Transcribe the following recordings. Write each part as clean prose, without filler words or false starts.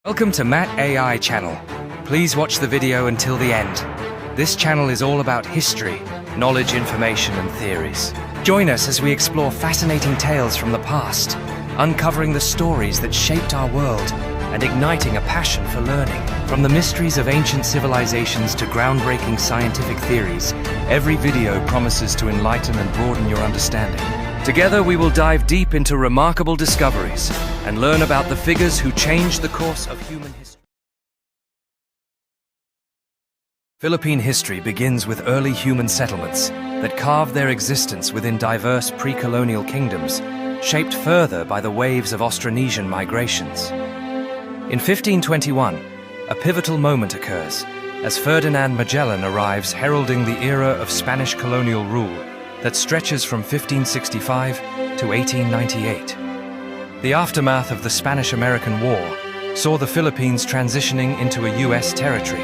Welcome to Matt AI channel. Please watch the video until the end. This channel is all about history, knowledge, information, and theories. Join us as we explore fascinating tales from the past, uncovering the stories that shaped our world and igniting a passion for learning. From the mysteries of ancient civilizations to groundbreaking scientific theories, every video promises to enlighten and broaden your understanding. Together we will dive deep into remarkable discoveries and learn about the figures who changed the course of human history. Philippine history begins with early human settlements that carved their existence within diverse pre-colonial kingdoms, shaped further by the waves of Austronesian migrations. In 1521, a pivotal moment occurs as Ferdinand Magellan arrives heralding the era of Spanish colonial rule that stretches from 1565 to 1898. The aftermath of the Spanish-American War saw the Philippines transitioning into a U.S. territory,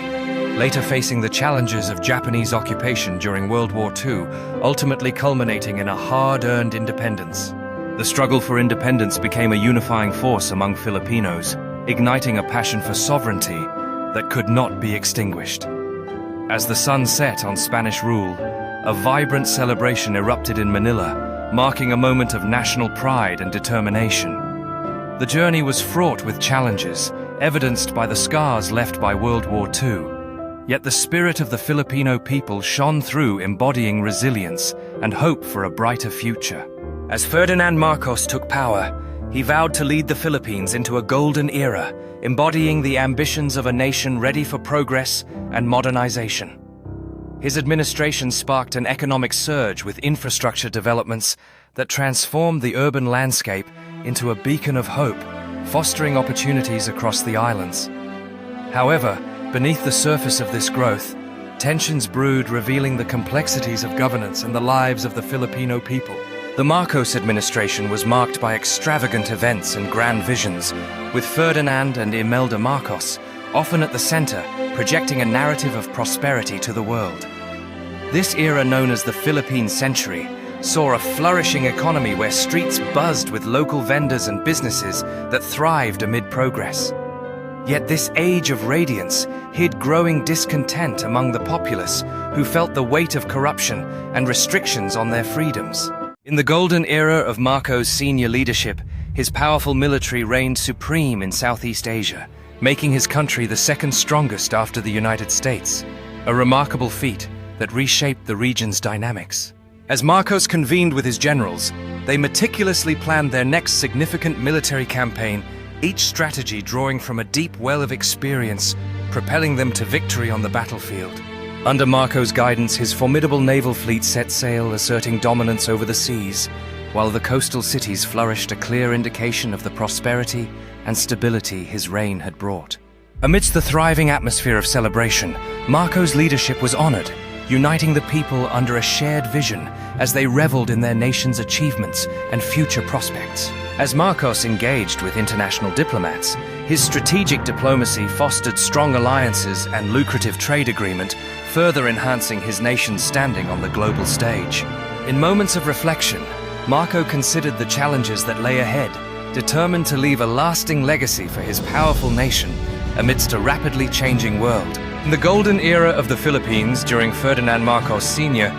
later facing the challenges of Japanese occupation during World War II, ultimately culminating in a hard-earned independence. The struggle for independence became a unifying force among Filipinos, igniting a passion for sovereignty that could not be extinguished. As the sun set on Spanish rule, a vibrant celebration erupted in Manila, marking a moment of national pride and determination. The journey was fraught with challenges, evidenced by the scars left by World War II. Yet the spirit of the Filipino people shone through, embodying resilience and hope for a brighter future. As Ferdinand Marcos took power, he vowed to lead the Philippines into a golden era, embodying the ambitions of a nation ready for progress and modernization. His administration sparked an economic surge with infrastructure developments that transformed the urban landscape into a beacon of hope, fostering opportunities across the islands. However, beneath the surface of this growth, tensions brewed, revealing the complexities of governance and the lives of the Filipino people. The Marcos administration was marked by extravagant events and grand visions, with Ferdinand and Imelda Marcos often at the center, projecting a narrative of prosperity to the world. This era, known as the Philippine Century, saw a flourishing economy where streets buzzed with local vendors and businesses that thrived amid progress. Yet this age of radiance hid growing discontent among the populace, who felt the weight of corruption and restrictions on their freedoms. In the golden era of Marcos' senior leadership, his powerful military reigned supreme in Southeast Asia, making his country the second strongest after the United States, a remarkable feat that reshaped the region's dynamics. As Marcos convened with his generals, they meticulously planned their next significant military campaign, each strategy drawing from a deep well of experience, propelling them to victory on the battlefield. Under Marcos' guidance, his formidable naval fleet set sail, asserting dominance over the seas, while the coastal cities flourished, a clear indication of the prosperity and stability his reign had brought. Amidst the thriving atmosphere of celebration, Marcos' leadership was honored, uniting the people under a shared vision as they reveled in their nation's achievements and future prospects. As Marcos engaged with international diplomats, his strategic diplomacy fostered strong alliances and lucrative trade agreement, further enhancing his nation's standing on the global stage. In moments of reflection, Marco considered the challenges that lay ahead, determined to leave a lasting legacy for his powerful nation amidst a rapidly changing world. In the golden era of the Philippines during Ferdinand Marcos Sr.,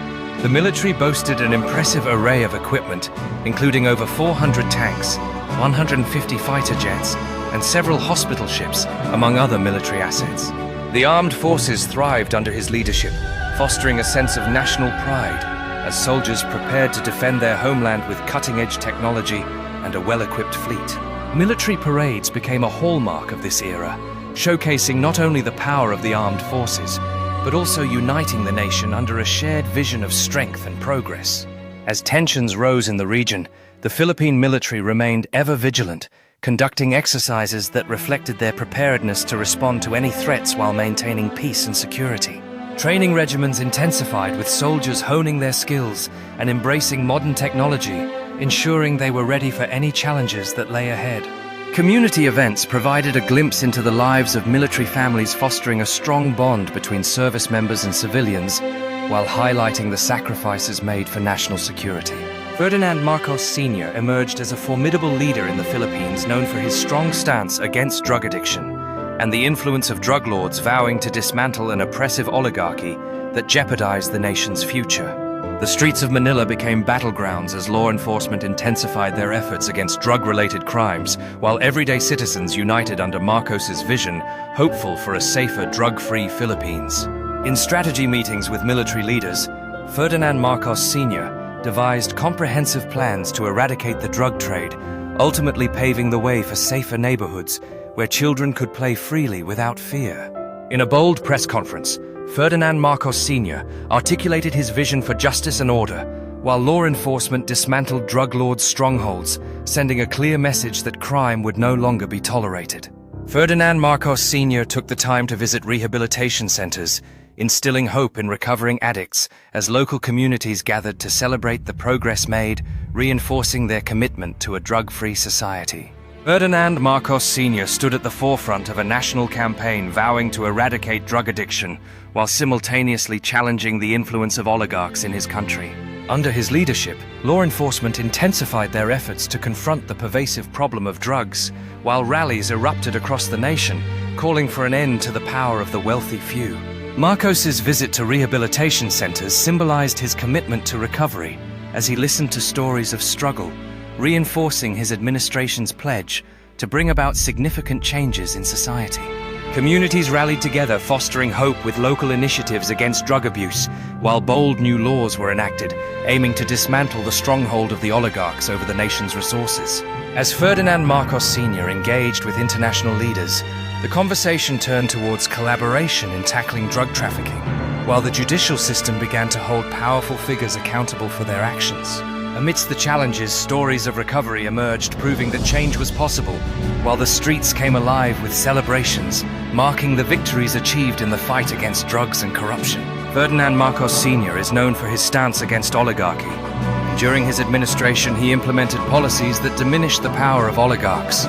the military boasted an impressive array of equipment, including over 400 tanks, 150 fighter jets, and several hospital ships, among other military assets. The armed forces thrived under his leadership, fostering a sense of national pride as soldiers prepared to defend their homeland with cutting-edge technology and a well-equipped fleet. Military parades became a hallmark of this era, showcasing not only the power of the armed forces, but also uniting the nation under a shared vision of strength and progress. As tensions rose in the region, the Philippine military remained ever vigilant, conducting exercises that reflected their preparedness to respond to any threats while maintaining peace and security. Training regimens intensified, with soldiers honing their skills and embracing modern technology, ensuring they were ready for any challenges that lay ahead. Community events provided a glimpse into the lives of military families, fostering a strong bond between service members and civilians, while highlighting the sacrifices made for national security. Ferdinand Marcos Sr. emerged as a formidable leader in the Philippines, known for his strong stance against drug addiction and the influence of drug lords vowing to dismantle an oppressive oligarchy that jeopardized the nation's future. The streets of Manila became battlegrounds as law enforcement intensified their efforts against drug-related crimes, while everyday citizens united under Marcos's vision, hopeful for a safer, drug-free Philippines. In strategy meetings with military leaders, Ferdinand Marcos Sr. devised comprehensive plans to eradicate the drug trade, ultimately paving the way for safer neighborhoods where children could play freely without fear. In a bold press conference, Ferdinand Marcos Sr. articulated his vision for justice and order, while law enforcement dismantled drug lords' strongholds, sending a clear message that crime would no longer be tolerated. Ferdinand Marcos Sr. took the time to visit rehabilitation centers, instilling hope in recovering addicts as local communities gathered to celebrate the progress made, reinforcing their commitment to a drug-free society. Ferdinand Marcos Sr. stood at the forefront of a national campaign vowing to eradicate drug addiction, while simultaneously challenging the influence of oligarchs in his country. Under his leadership, law enforcement intensified their efforts to confront the pervasive problem of drugs, while rallies erupted across the nation, calling for an end to the power of the wealthy few. Marcos's visit to rehabilitation centers symbolized his commitment to recovery, as he listened to stories of struggle, reinforcing his administration's pledge to bring about significant changes in society. Communities rallied together, fostering hope with local initiatives against drug abuse, while bold new laws were enacted, aiming to dismantle the stronghold of the oligarchs over the nation's resources. As Ferdinand Marcos Sr. engaged with international leaders, the conversation turned towards collaboration in tackling drug trafficking, while the judicial system began to hold powerful figures accountable for their actions. Amidst the challenges, stories of recovery emerged, proving that change was possible, while the streets came alive with celebrations, marking the victories achieved in the fight against drugs and corruption. Ferdinand Marcos Sr. is known for his stance against oligarchy. During his administration, he implemented policies that diminished the power of oligarchs.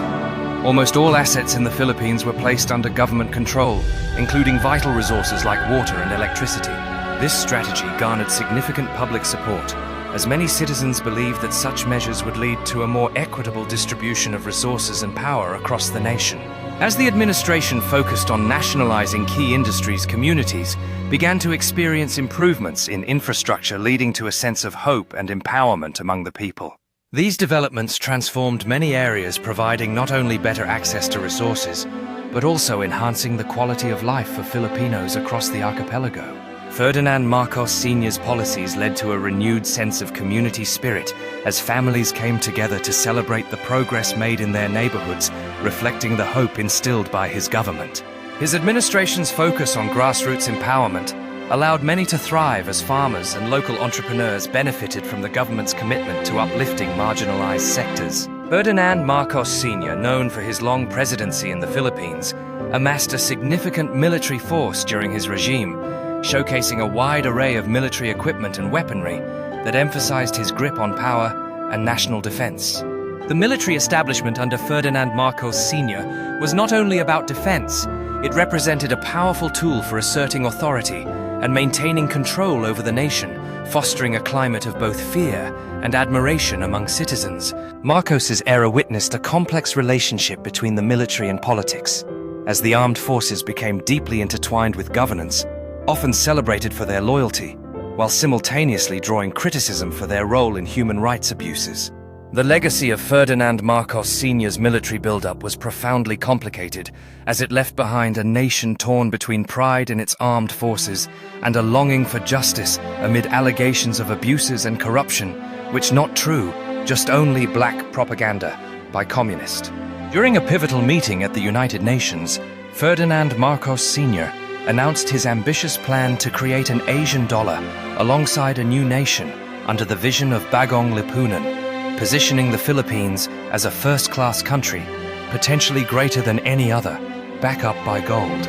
Almost all assets in the Philippines were placed under government control, including vital resources like water and electricity. This strategy garnered significant public support, as many citizens believed that such measures would lead to a more equitable distribution of resources and power across the nation. As the administration focused on nationalizing key industries, communities began to experience improvements in infrastructure, leading to a sense of hope and empowerment among the people. These developments transformed many areas, providing not only better access to resources, but also enhancing the quality of life for Filipinos across the archipelago. Ferdinand Marcos Sr.'s policies led to a renewed sense of community spirit as families came together to celebrate the progress made in their neighborhoods, reflecting the hope instilled by his government. His administration's focus on grassroots empowerment allowed many to thrive as farmers and local entrepreneurs benefited from the government's commitment to uplifting marginalized sectors. Ferdinand Marcos Sr., known for his long presidency in the Philippines, amassed a significant military force during his regime, showcasing a wide array of military equipment and weaponry that emphasized his grip on power and national defense. The military establishment under Ferdinand Marcos Sr. was not only about defense, it represented a powerful tool for asserting authority and maintaining control over the nation, fostering a climate of both fear and admiration among citizens. Marcos's era witnessed a complex relationship between the military and politics, as the armed forces became deeply intertwined with governance, often celebrated for their loyalty, while simultaneously drawing criticism for their role in human rights abuses. The legacy of Ferdinand Marcos Sr.'s military buildup was profoundly complicated, as it left behind a nation torn between pride in its armed forces and a longing for justice amid allegations of abuses and corruption, which not true, just only black propaganda by communists. During a pivotal meeting at the United Nations, Ferdinand Marcos Sr. announced his ambitious plan to create an Asian dollar alongside a new nation under the vision of Bagong Lipunan, positioning the Philippines as a first-class country, potentially greater than any other, backed up by gold.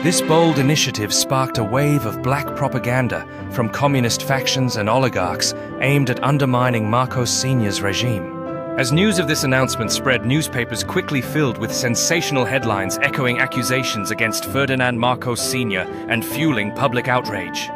This bold initiative sparked a wave of black propaganda from communist factions and oligarchs aimed at undermining Marcos Sr.'s regime. As news of this announcement spread, newspapers quickly filled with sensational headlines echoing accusations against Ferdinand Marcos Sr. and fueling public outrage.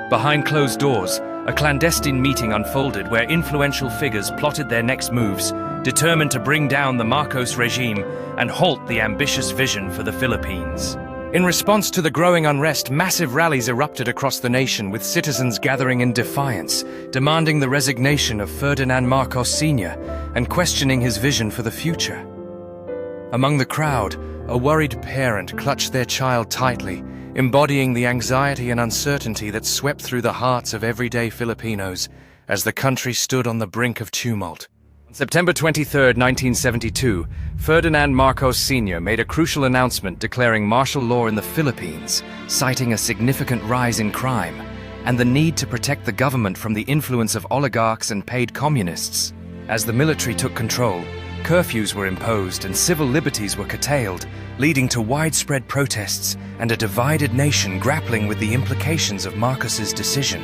Behind closed doors, a clandestine meeting unfolded where influential figures plotted their next moves, determined to bring down the Marcos regime and halt the ambitious vision for the Philippines. In response to the growing unrest, massive rallies erupted across the nation, with citizens gathering in defiance, demanding the resignation of Ferdinand Marcos Sr. and questioning his vision for the future. Among the crowd, a worried parent clutched their child tightly, embodying the anxiety and uncertainty that swept through the hearts of everyday Filipinos as the country stood on the brink of tumult. On September 23, 1972, Ferdinand Marcos Sr. made a crucial announcement declaring martial law in the Philippines, citing a significant rise in crime and the need to protect the government from the influence of oligarchs and paid communists. As the military took control, curfews were imposed and civil liberties were curtailed, leading to widespread protests and a divided nation grappling with the implications of Marcos's decision.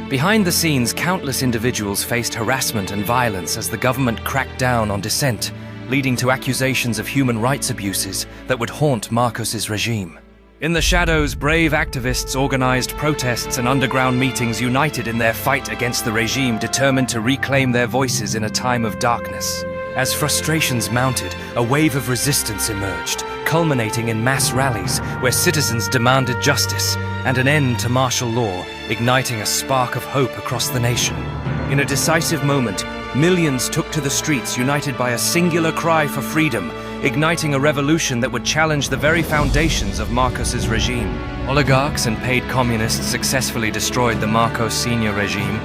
Behind the scenes, countless individuals faced harassment and violence as the government cracked down on dissent, leading to accusations of human rights abuses that would haunt Marcos's regime. In the shadows, brave activists organized protests and underground meetings, united in their fight against the regime, determined to reclaim their voices in a time of darkness. As frustrations mounted, a wave of resistance emerged, culminating in mass rallies where citizens demanded justice and an end to martial law, igniting a spark of hope across the nation. In a decisive moment, millions took to the streets, united by a singular cry for freedom, igniting a revolution that would challenge the very foundations of Marcos's regime. Oligarchs and paid communists successfully destroyed the Marcos Sr. regime,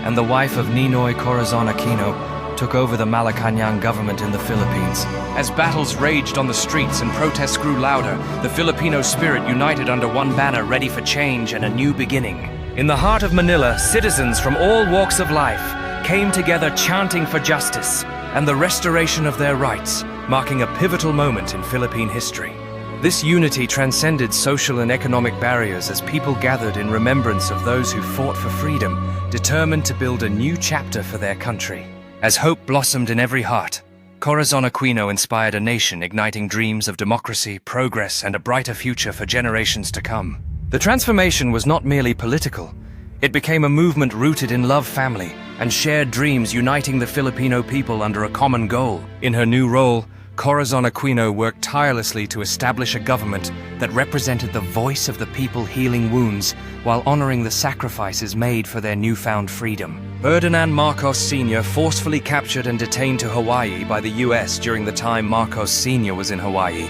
and the wife of Ninoy Corazon Aquino took over the Malacanang government in the Philippines. As battles raged on the streets and protests grew louder, the Filipino spirit united under one banner, ready for change and a new beginning. In the heart of Manila, citizens from all walks of life came together chanting for justice and the restoration of their rights, marking a pivotal moment in Philippine history. This unity transcended social and economic barriers as people gathered in remembrance of those who fought for freedom, determined to build a new chapter for their country. As hope blossomed in every heart, Corazon Aquino inspired a nation, igniting dreams of democracy, progress, and a brighter future for generations to come. The transformation was not merely political. It became a movement rooted in love, family, and shared dreams, uniting the Filipino people under a common goal. In her new role, Corazon Aquino worked tirelessly to establish a government that represented the voice of the people, healing wounds while honoring the sacrifices made for their newfound freedom. Ferdinand Marcos Sr. forcefully captured and detained to Hawaii by the US during the time Marcos Sr. was in Hawaii.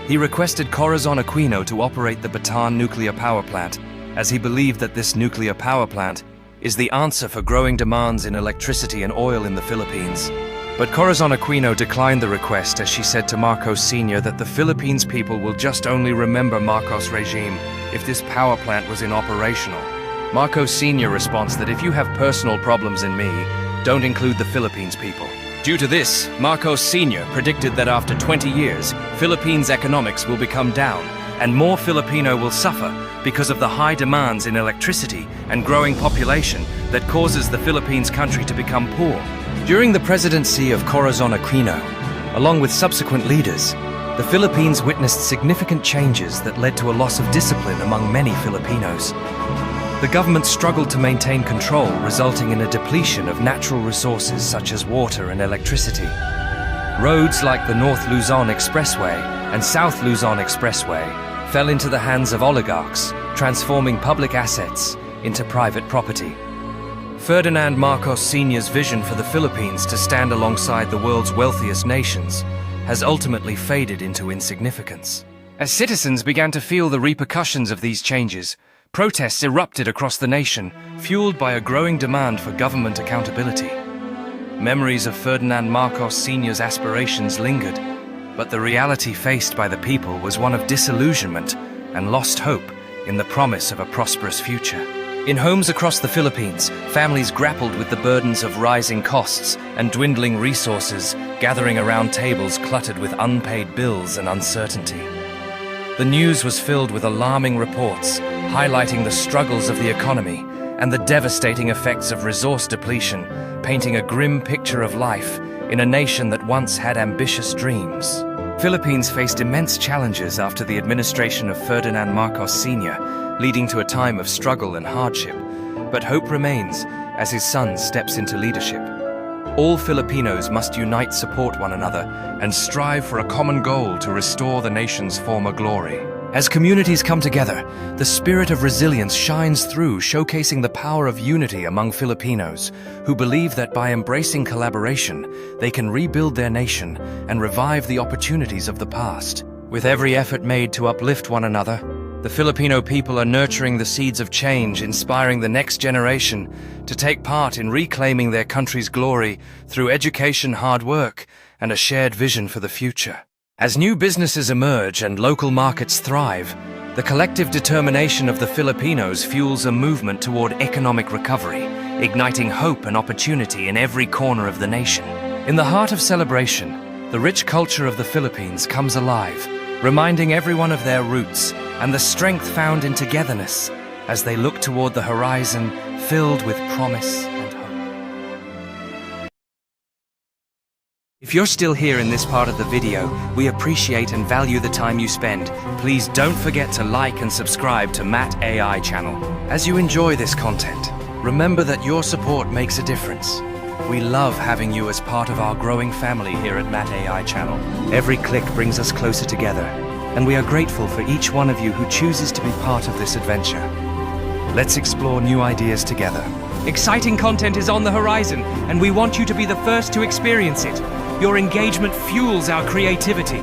He requested Corazon Aquino to operate the Bataan nuclear power plant, as he believed that this nuclear power plant is the answer for growing demands in electricity and oil in the Philippines. But Corazon Aquino declined the request, as she said to Marcos Sr. that the Philippines people will just only remember Marcos regime if this power plant was operational. Marcos Sr. responds that if you have personal problems in me, don't include the Philippines people. Due to this, Marcos Sr. predicted that after 20 years, Philippines' economics will become down and more Filipino will suffer because of the high demands in electricity and growing population that causes the Philippines country to become poor. During the presidency of Corazon Aquino, along with subsequent leaders, the Philippines witnessed significant changes that led to a loss of discipline among many Filipinos. The government struggled to maintain control, resulting in a depletion of natural resources such as water and electricity. Roads like the North Luzon Expressway and South Luzon Expressway fell into the hands of oligarchs, transforming public assets into private property. Ferdinand Marcos Sr.'s vision for the Philippines to stand alongside the world's wealthiest nations has ultimately faded into insignificance. As citizens began to feel the repercussions of these changes, protests erupted across the nation, fueled by a growing demand for government accountability. Memories of Ferdinand Marcos Sr.'s aspirations lingered, but the reality faced by the people was one of disillusionment and lost hope in the promise of a prosperous future. In homes across the Philippines, families grappled with the burdens of rising costs and dwindling resources, gathering around tables cluttered with unpaid bills and uncertainty. The news was filled with alarming reports, highlighting the struggles of the economy and the devastating effects of resource depletion, painting a grim picture of life in a nation that once had ambitious dreams. Philippines faced immense challenges after the administration of Ferdinand Marcos Sr., leading to a time of struggle and hardship. But hope remains, as his son steps into leadership. All Filipinos must unite, support one another, and strive for a common goal to restore the nation's former glory. As communities come together, the spirit of resilience shines through, showcasing the power of unity among Filipinos, who believe that by embracing collaboration, they can rebuild their nation and revive the opportunities of the past. With every effort made to uplift one another, the Filipino people are nurturing the seeds of change, inspiring the next generation to take part in reclaiming their country's glory through education, hard work, and a shared vision for the future. As new businesses emerge and local markets thrive, the collective determination of the Filipinos fuels a movement toward economic recovery, igniting hope and opportunity in every corner of the nation. In the heart of celebration, the rich culture of the Philippines comes alive, reminding everyone of their roots and the strength found in togetherness as they look toward the horizon filled with promise and hope. If you're still here in this part of the video, we appreciate and value the time you spend. Please don't forget to like and subscribe to Matt AI channel. As you enjoy this content, remember that your support makes a difference. We love having you as part of our growing family here at Matt AI channel. Every click brings us closer together, and we are grateful for each one of you who chooses to be part of this adventure. Let's explore new ideas together. Exciting content is on the horizon, and we want you to be the first to experience it. Your engagement fuels our creativity.